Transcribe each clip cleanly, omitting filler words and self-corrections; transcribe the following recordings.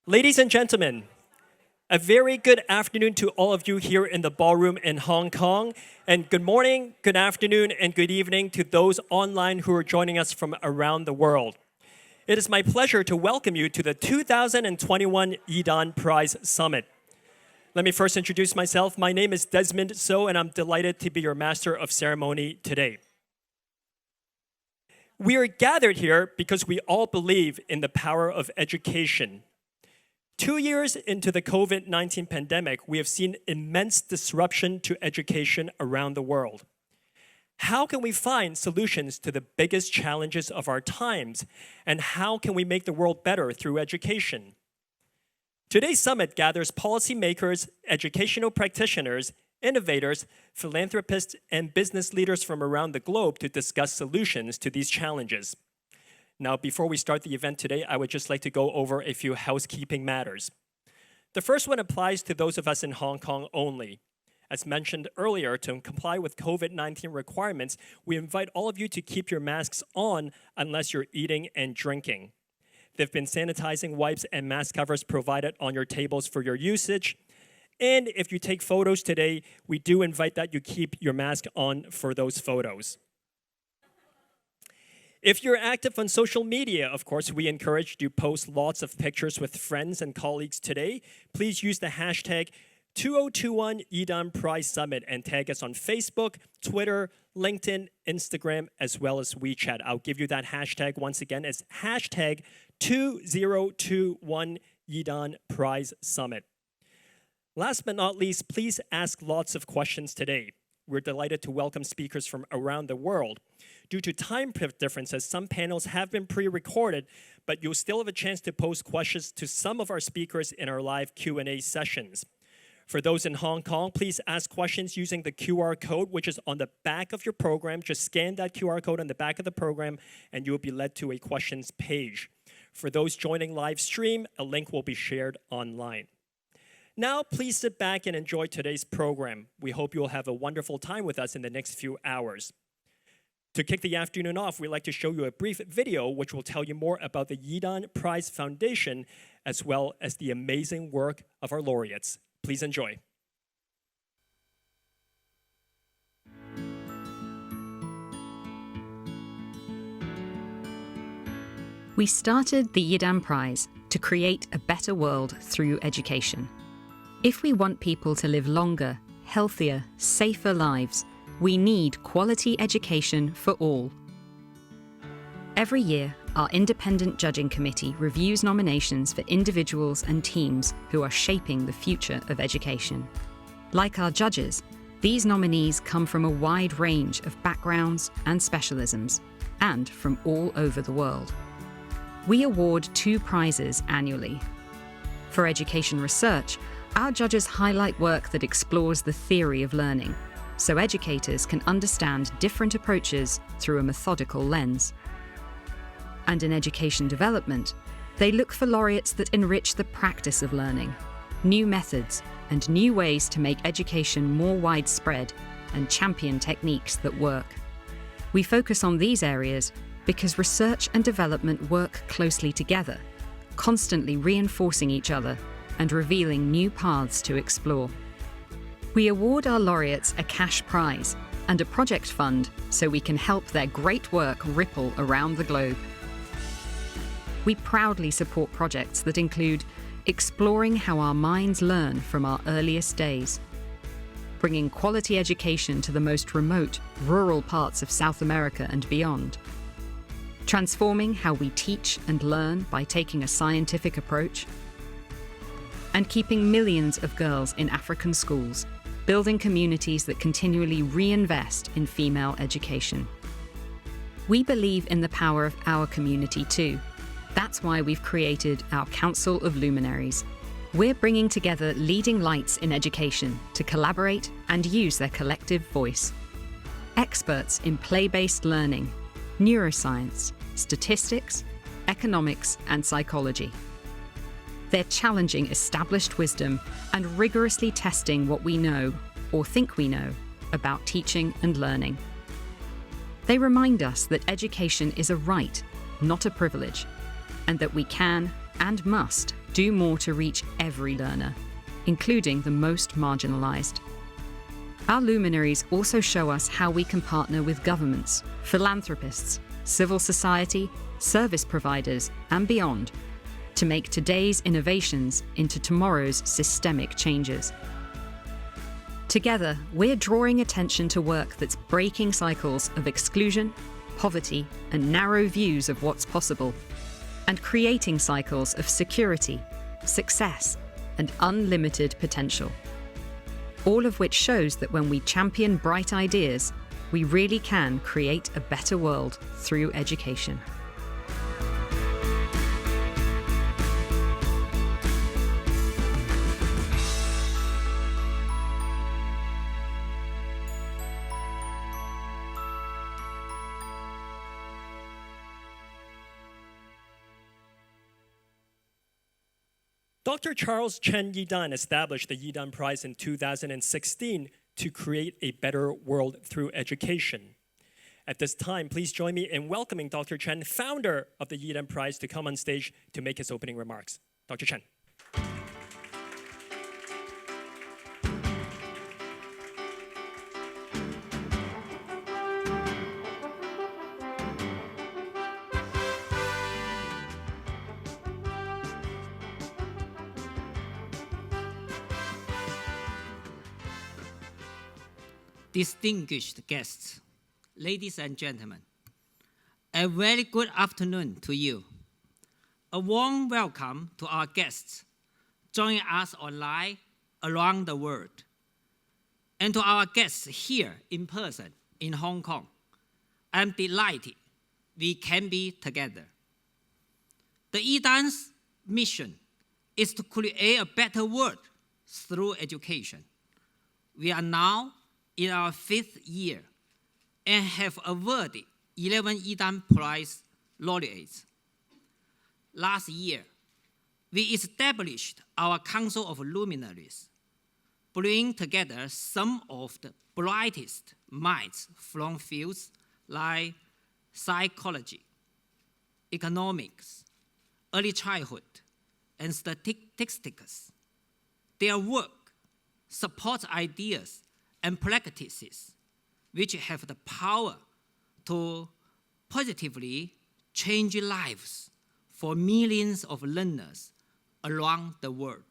Ladies and gentlemen, a very good afternoon to all of you here in the ballroom in Hong Kong, and good morning, good afternoon, and good evening to those online who are joining us from around the world. It is my pleasure to welcome you to the 2021 Yidan Prize Summit. Let me first introduce myself. My name is Desmond So, and I'm delighted to be your Master of Ceremony today. We are gathered here because we all believe in the power of education. 2 years into the COVID-19 pandemic, we have seen immense disruption to education around the world. How can we find solutions to the biggest challenges of our times? And how can we make the world better through education? Today's summit gathers policymakers, educational practitioners, innovators, philanthropists, and business leaders from around the globe to discuss solutions to these challenges. Now, before we start the event today, I would just like to go over a few housekeeping matters. The first one applies to those of us in Hong Kong only. As mentioned earlier, to comply with COVID-19 requirements, we invite all of you to keep your masks on unless you're eating and drinking. There have been sanitizing wipes and mask covers provided on your tables for your usage. And if you take photos today, we do invite that you keep your mask on for those photos. If you're active on social media, of course, we encourage you to post lots of pictures with friends and colleagues today. Please use the hashtag 2021 Yidan Prize Summit and tag us on Facebook, Twitter, LinkedIn, Instagram, as well as WeChat. I'll give you that hashtag once again. It's hashtag 2021 Yidan Prize Summit. Last but not least, please ask lots of questions today. We're delighted to welcome speakers from around the world. Due to time differences, some panels have been pre-recorded, but you'll still have a chance to pose questions to some of our speakers in our live Q&A sessions. For those in Hong Kong, please ask questions using the QR code, which is on the back of your program. Just scan that QR code on the back of the program, and you will be led to a questions page. For those joining live stream, a link will be shared online. Now, please sit back and enjoy today's program. We hope you'll have a wonderful time with us in the next few hours. To kick the afternoon off, we'd like to show you a brief video which will tell you more about the Yidan Prize Foundation as well as the amazing work of our laureates. Please enjoy. We started the Yidan Prize to create a better world through education. If we want people to live longer, healthier, safer lives, we need quality education for all. Every year, our independent judging committee reviews nominations for individuals and teams who are shaping the future of education. Like our judges, these nominees come from a wide range of backgrounds and specialisms, and from all over the world. We award 2 prizes annually. For education research, our judges highlight work that explores the theory of learning, so educators can understand different approaches through a methodical lens. And in education development, they look for laureates that enrich the practice of learning, new methods, and new ways to make education more widespread and champion techniques that work. We focus on these areas because research and development work closely together, constantly reinforcing each other and revealing new paths to explore. We award our laureates a cash prize and a project fund so we can help their great work ripple around the globe. We proudly support projects that include exploring how our minds learn from our earliest days, bringing quality education to the most remote, rural parts of South America and beyond, transforming how we teach and learn by taking a scientific approach, and keeping millions of girls in African schools, building communities that continually reinvest in female education. We believe in the power of our community too. That's why we've created our Council of Luminaries. We're bringing together leading lights in education to collaborate and use their collective voice. Experts in play-based learning, neuroscience, statistics, economics, and psychology. They're challenging established wisdom and rigorously testing what we know, or think we know, about teaching and learning. They remind us that education is a right, not a privilege, and that we can and must do more to reach every learner, including the most marginalised. Our luminaries also show us how we can partner with governments, philanthropists, civil society, service providers, and beyond to make today's innovations into tomorrow's systemic changes. Together, we're drawing attention to work that's breaking cycles of exclusion, poverty, and narrow views of what's possible, and creating cycles of security, success, and unlimited potential. All of which shows that when we champion bright ideas, we really can create a better world through education. Dr. Charles CHEN Yidan established the Yidan Prize in 2016 to create a better world through education. At this time, please join me in welcoming Dr. Chen, founder of the Yidan Prize, to come on stage to make his opening remarks. Dr. Chen. Distinguished guests, ladies and gentlemen, a very good afternoon to you. A warm welcome to our guests joining us online around the world, and to our guests here in person in Hong Kong. I'm delighted we can be together. The Yidan's mission is to create a better world through education. We are now in our 5th year and have awarded 11 Yidan Prize laureates. Last year, we established our Council of Luminaries, bringing together some of the brightest minds from fields like psychology, economics, early childhood, and statistics. Their work supports ideas and practices which have the power to positively change lives for millions of learners around the world.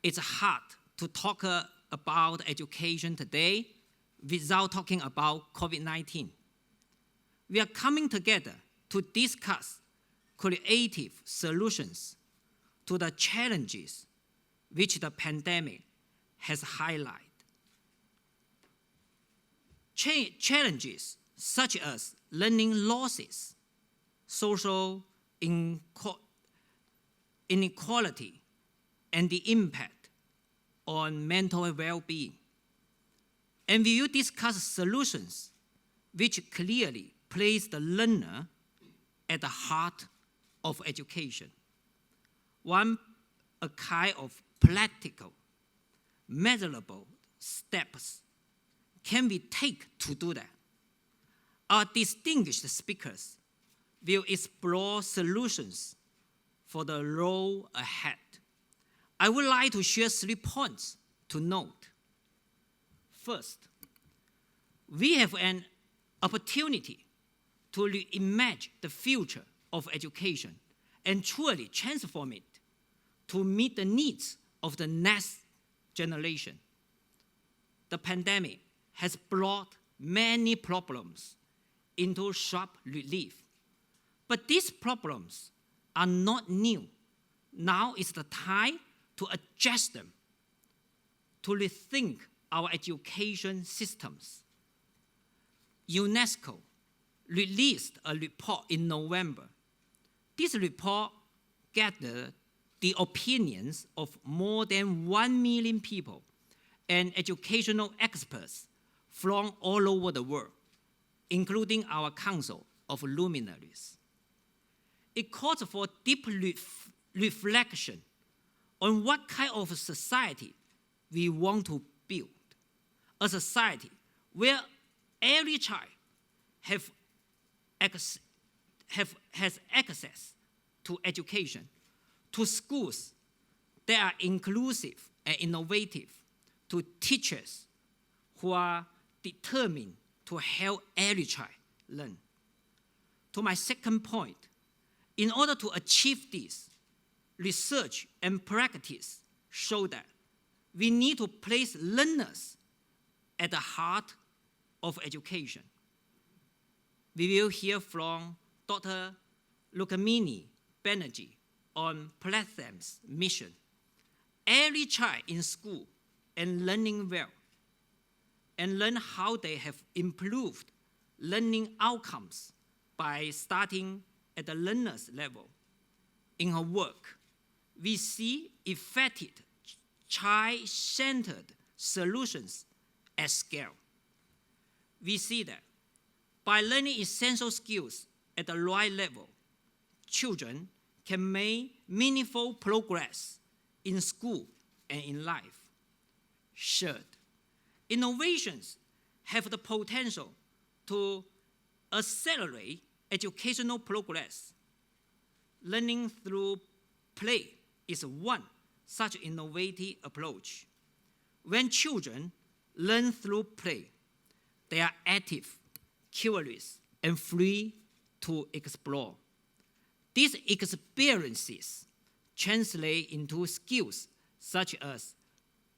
It's hard to talk about education today without talking about COVID-19. We are coming together to discuss creative solutions to the challenges which the pandemic has highlighted. Challenges such as learning losses, social inequality, and the impact on mental well-being. And we will discuss solutions which clearly place the learner at the heart of education. A kind of practical, measurable steps can we take to do that? Our distinguished speakers will explore solutions for the road ahead. I would like to share 3 points to note. First, we have an opportunity to reimagine the future of education and truly transform it to meet the needs of the next generation. The pandemic has brought many problems into sharp relief, but these problems are not new. Now is the time to adjust them, to rethink our education systems. UNESCO released a report in November. This report gathered the opinions of more than 1 million people and educational experts from all over the world, including our Council of Luminaries. It calls for deep reflection on what kind of society we want to build. A society where every child has access to education, to schools that are inclusive and innovative, to teachers who are determined to help every child learn. To my second point, in order to achieve this, research and practice show that we need to place learners at the heart of education. We will hear from Dr. Rukmini Banerjee on Platham's mission. Every child in school and learning well, and learn how they have improved learning outcomes by starting at the learner's level. In her work, we see effective child-centered solutions at scale. We see that by learning essential skills at the right level, children can make meaningful progress in school and in life. Third, innovations have the potential to accelerate educational progress. Learning through play is one such innovative approach. When children learn through play, they are active, curious, and free to explore. These experiences translate into skills such as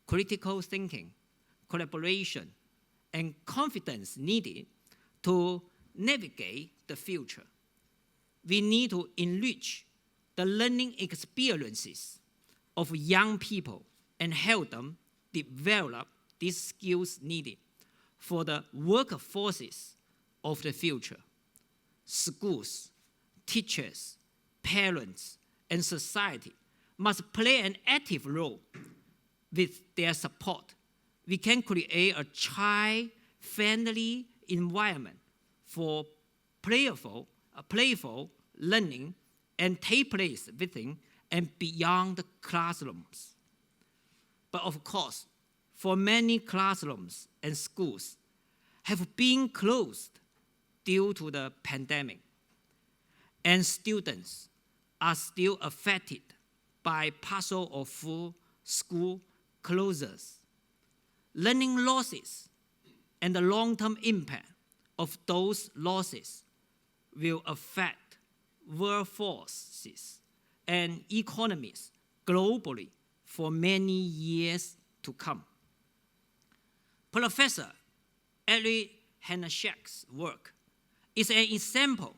critical thinking, collaboration, and confidence needed to navigate the future. We need to enrich the learning experiences of young people and help them develop these skills needed for the workforces of the future. Schools, teachers, parents, and society must play an active role. With their support, we can create a child-friendly environment for playful learning and take place within and beyond the classrooms. But of course, for many classrooms and schools have been closed due to the pandemic, and students are still affected by partial or full school closures. Learning losses and the long-term impact of those losses will affect workforces and economies globally for many years to come. Professor Eric Hanashek's work is an example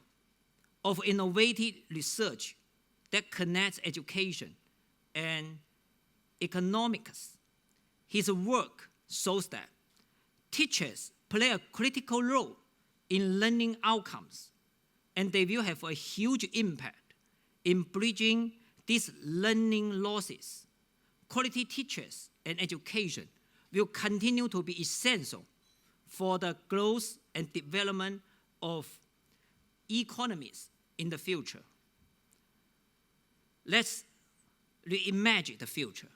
of innovative research that connects education and economics. His work shows that teachers play a critical role in learning outcomes, and they will have a huge impact in bridging these learning losses. Quality teachers and education will continue to be essential for the growth and development of economies in the future. Let's reimagine the future.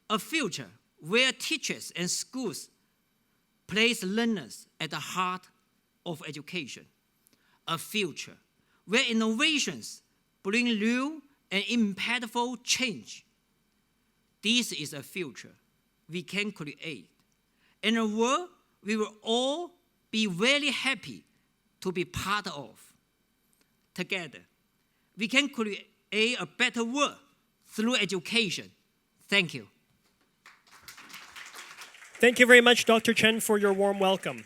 A future where teachers and schools place learners at the heart of education. A future where innovations bring real and impactful change. This is a future we can create, and a world we will all be very happy to be part of. Together, we can create a better world through education. Thank you. Thank you very much, Dr. Chen, for your warm welcome.